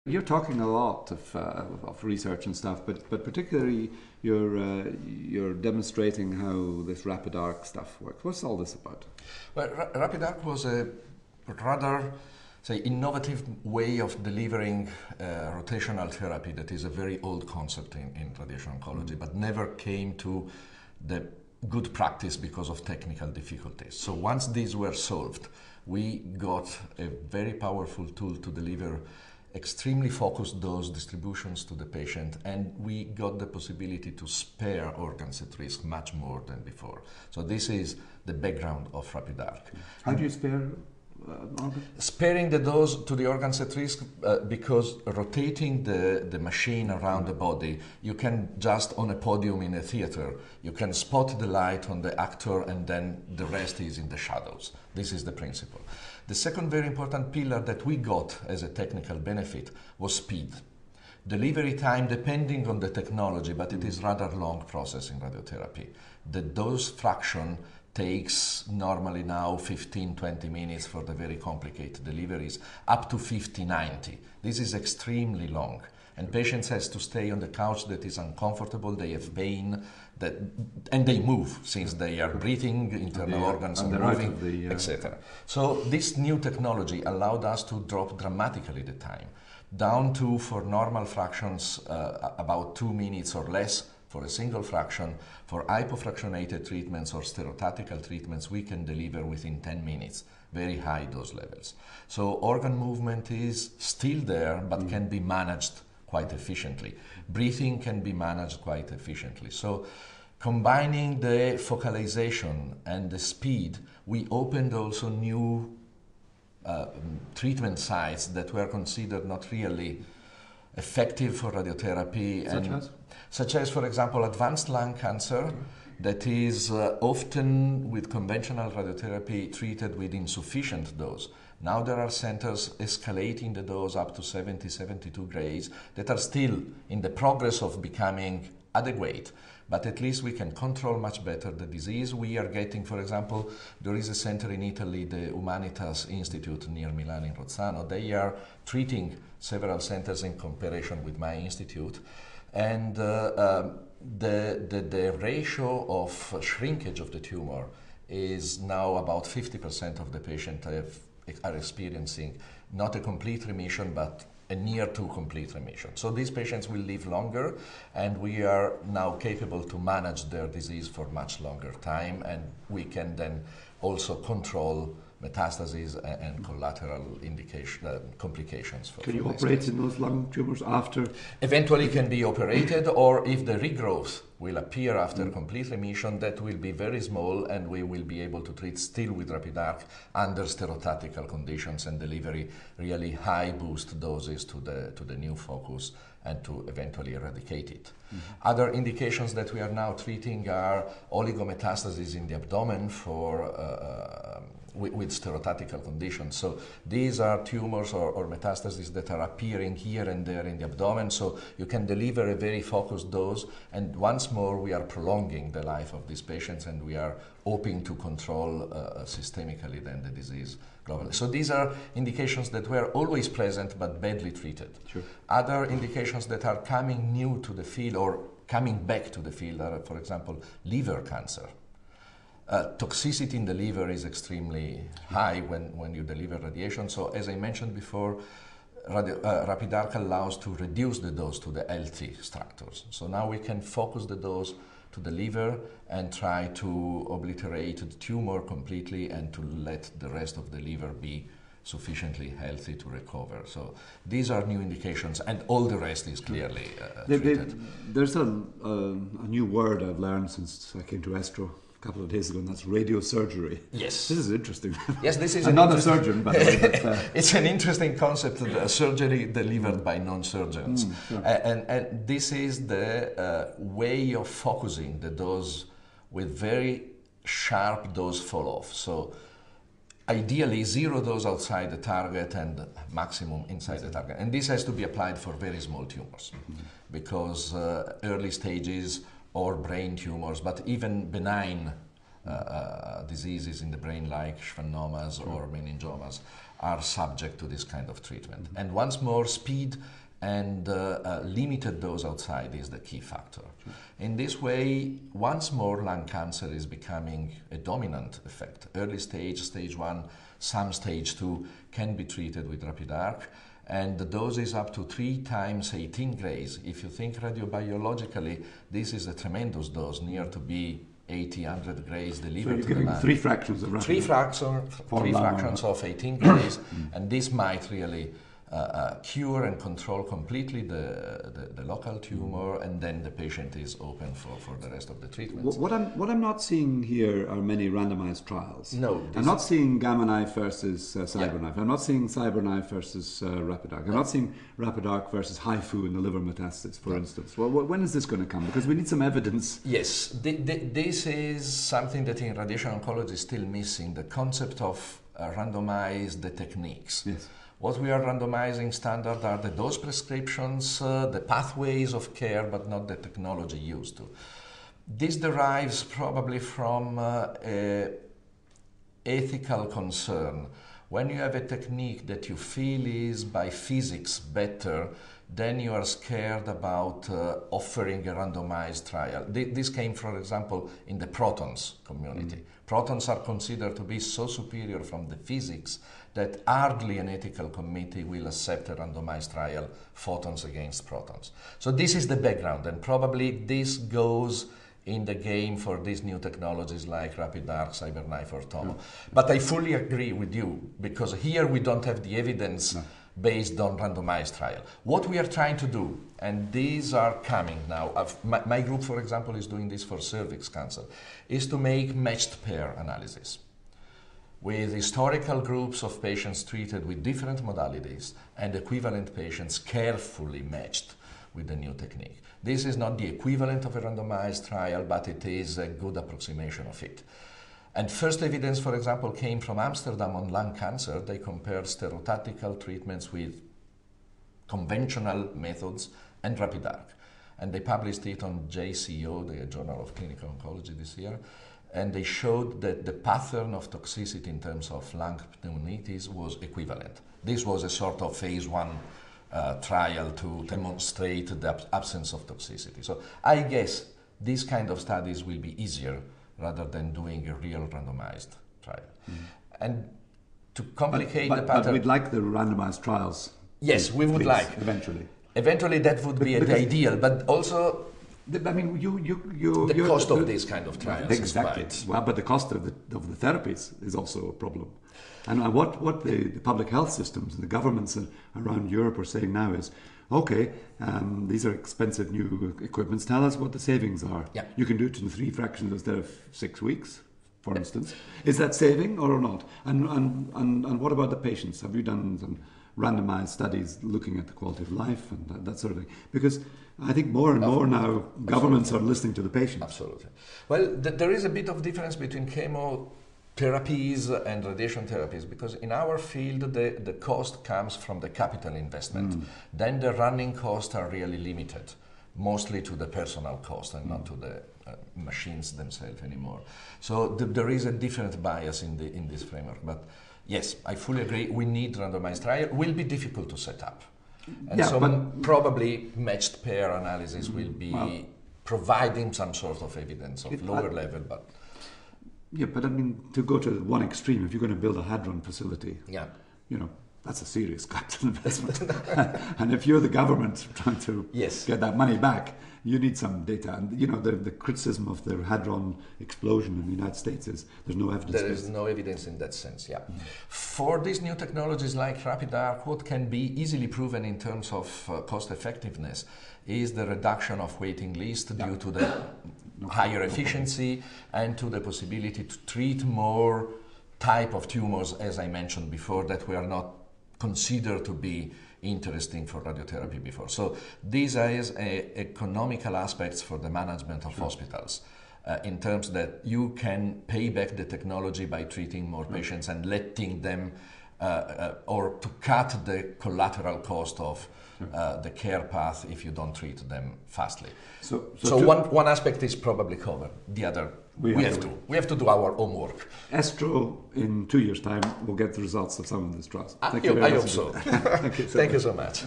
You're talking a lot of research and stuff, but particularly you're demonstrating how this RapidArc stuff works. What's all this about? Well, RapidArc was a rather, say, innovative way of delivering rotational therapy that is a very old concept in radiation oncology, but never came to the good practice because of technical difficulties. So once these were solved, we got a very powerful tool to deliver extremely focused dose distributions to the patient, and we got the possibility to spare organs at risk much more than before. So this is the background of RapidArc. How do you spare organs? Sparing the dose to the organs at risk because rotating the machine around the body, you can just on a podium in a theater, you can spot the light on the actor and then the rest is in the shadows. This is the principle. The second very important pillar that we got as a technical benefit was speed. Delivery time, depending on the technology, but it is rather long process in radiotherapy. The dose fraction takes normally now 15-20 minutes for the very complicated deliveries, up to 50-90. This is extremely long. And patients has to stay on the couch that is uncomfortable, they have pain, and they move since they are breathing, internal organs are moving, etc. So this new technology allowed us to drop dramatically the time, down to, for normal fractions, about 2 minutes or less for a single fraction. For hypofractionated treatments or stereotactical treatments, we can deliver within 10 minutes, very high dose levels. So organ movement is still there, but can be managed quite efficiently. Breathing can be managed quite efficiently. So combining the focalization and the speed, we opened also new treatment sites that were considered not really effective for radiotherapy. Such as, for example, advanced lung cancer that is often with conventional radiotherapy treated with insufficient dose. Now there are centers escalating the dose up to 70, 72 grays that are still in the progress of becoming adequate, but at least we can control much better the disease. We are getting, for example, there is a center in Italy, the Humanitas Institute near Milan in Rozzano. They are treating several centers in comparison with my institute, and the ratio of shrinkage of the tumor is now about 50% of the patients are experiencing not a complete remission, but a near to complete remission. So these patients will live longer, and we are now capable to manage their disease for much longer time, and we can then also control metastases and collateral complications. Can you operate in those lung tumors after? Eventually can be operated, or if the regrowth will appear after complete remission, that will be very small, and we will be able to treat still with RapidArc under stereotactical conditions and delivery really high boost doses to the new focus and to eventually eradicate it. Other indications that we are now treating are oligometastases in the abdomen with stereotactical conditions. So these are tumors or metastases that are appearing here and there in the abdomen, so you can deliver a very focused dose, and once more we are prolonging the life of these patients, and we are hoping to control systemically then the disease globally. So these are indications that were always present but badly treated. Sure. Other indications that are coming new to the field or coming back to the field are, for example, liver cancer. Toxicity in the liver is extremely high when you deliver radiation. So as I mentioned before, RapidArc allows to reduce the dose to the healthy structures. So now we can focus the dose to the liver and try to obliterate the tumor completely and to let the rest of the liver be sufficiently healthy to recover. So these are new indications, and all the rest is clearly treated. There's a new word I've learned since I came to ESTRO a couple of days ago, and that's radiosurgery. Yes. This is interesting. Yes, this is I'm not a surgeon, by the way. But, it's an interesting concept, surgery delivered by non-surgeons. Sure. And this is the way of focusing the dose with very sharp dose fall-off. So ideally, zero dose outside the target and maximum inside the target. And this has to be applied for very small tumors because early stages or brain tumors, but even benign diseases in the brain like schwannomas or meningiomas are subject to this kind of treatment. And once more, speed and limited dose outside is the key factor. Sure. In this way, once more, lung cancer is becoming a dominant effect. Early stage, stage 1, some stage 2 can be treated with RapidArc, and the dose is up to 3 times 18 grays. If you think radiobiologically, this is a tremendous dose, near to be 80-100 grays delivered to the lung. 3 fractions of RapidArc. 3 fractions of 18 grays, and this might really cure and control completely the local tumor, and then the patient is open for the rest of the treatments. What I'm not seeing here are many randomized trials. No. I'm not seeing Gamma Knife versus CyberKnife. I'm not seeing CyberKnife versus RapidArc. I'm not seeing RapidArc versus HIFU in the liver metastasis, for instance. Well, when is this going to come? Because we need some evidence. Yes, this is something that in radiation oncology is still missing, the concept of randomized the techniques. Yes. What we are randomizing standard are the dose prescriptions, the pathways of care, but not the technology used to. This derives probably from an ethical concern. When you have a technique that you feel is by physics better, then you are scared about offering a randomized trial. This came, for example, in the protons community. Protons are considered to be so superior from the physics that hardly an ethical committee will accept a randomized trial, photons against protons. So this is the background, and probably this goes in the game for these new technologies like RapidArc, CyberKnife, or Tomo. But I fully agree with you, because here we don't have the evidence based on randomized trial. What we are trying to do, and these are coming now, my group, for example, is doing this for cervix cancer, is to make matched pair analysis with historical groups of patients treated with different modalities and equivalent patients carefully matched with the new technique. This is not the equivalent of a randomized trial, but it is a good approximation of it. And first evidence, for example, came from Amsterdam on lung cancer. They compared stereotactical treatments with conventional methods and RapidArc. And they published it on JCO, the Journal of Clinical Oncology, this year. And they showed that the pattern of toxicity in terms of lung pneumonitis was equivalent. This was a sort of phase 1 trial to demonstrate the absence of toxicity. So I guess these kind of studies will be easier rather than doing a real randomized trial. And to complicate the pattern... But we'd like the randomized trials. Yes, we would like. Eventually. Eventually that would be the ideal, but also... I mean, the cost of these kind of trials exactly. is quite... Well, but the cost of the therapies is also a problem. And what the public health systems and the governments around Europe are saying now is, okay, these are expensive new equipments. Tell us what the savings are. Yeah. You can do it in 3 fractions instead of 6 weeks, for instance. Is that saving or not? And what about the patients? Have you done some randomized studies looking at the quality of life and that sort of thing? Because I think more and more now governments are listening to the patients. Absolutely. Well, there is a bit of difference between chemotherapies and radiation therapies, because in our field the cost comes from the capital investment. Then the running costs are really limited, mostly to the personal cost and not to the machines themselves anymore. So there is a different bias in this framework. But yes, I fully agree, we need randomized trial. It will be difficult to set up. And yeah, so but probably matched pair analysis will be providing some sort of evidence of lower level, but... Yeah, but I mean, to go to one extreme, if you're going to build a hadron facility, you know, that's a serious capital investment. And if you're the government trying to get that money back, you need some data. And, you know, the criticism of the hadron explosion in the United States is there's no evidence. There is no evidence in that sense, For these new technologies like RapidArc, what can be easily proven in terms of cost effectiveness is the reduction of waiting list due to the higher efficiency and to the possibility to treat more type of tumors, as I mentioned before, that were not considered to be interesting for radiotherapy before. So these are economical aspects for the management of hospitals, in terms that you can pay back the technology by treating more patients and letting them or to cut the collateral cost of the care path if you don't treat them fastly. So one aspect is probably covered. The other, we have to do our homework. ESTRO, in 2 years' time, will get the results of some of these trials. I hope so. Thank you so much.